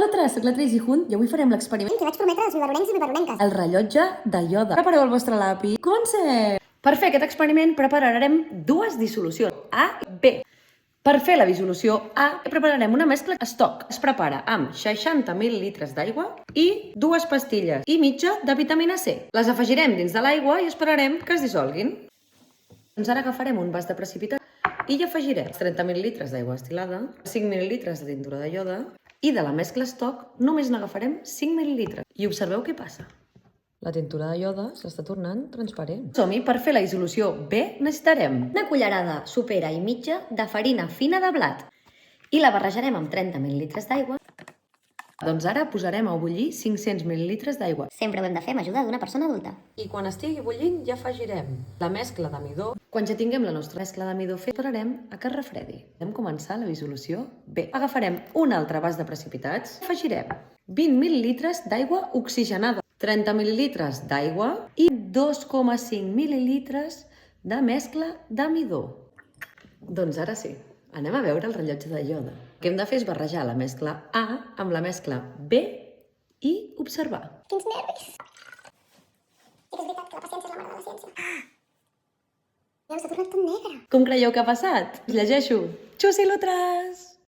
vosaltres, soc la Tracy Hunt i avui farem l'experiment. Que vaig prometre als biberonencs i biberonenques. El rellotge de iode. Prepareu el vostre lápiz. Comencem! Per fer aquest experiment prepararem dues dissolucions, A i B. Per fer la dissolució A prepararem una mescla stock. Es prepara amb 60 ml d'aigua i 2 pastilles i mitja de vitamina C. Les afegirem dins de l'aigua i esperarem que es dissolguin. Doncs ara agafarem un vas de precipitat i hi afegirem 30 ml d'aigua destil·lada, 5 ml de tintura de iode i de la mescla stock només n'agafarem 5 ml. I observeu què passa. La tintura de iode s'està tornant transparent. Som-hi, per fer la dissolució B necessitarem una cullerada sopera i mitja de farina fina de blat i la barrejarem amb 30 ml d'aigua. Doncs ara posarem a bullir 500 ml d'aigua. Sempre ho hem de fer amb ajuda d'una persona adulta. I quan estigui bullint ja afegirem la mescla de midó. Quan ja tinguem la nostra mescla de midó feta, esperarem a que es refredi. Podem començar la dissolució B. Agafarem un altre vas de precipitats. Afegirem 20 ml d'aigua oxigenada, 30 ml d'aigua i 2,5 ml de mescla de midó. Doncs ara sí, anem a veure el rellotge de iode. El que hem de fer és barrejar la mescla A amb la mescla B i observar. Quins nervis! Sí que és veritat que la paciència és la mare de la ciència. Ja s'ha tornat tan negre. Com creieu que ha passat? Us llegeixo. Xusilotres!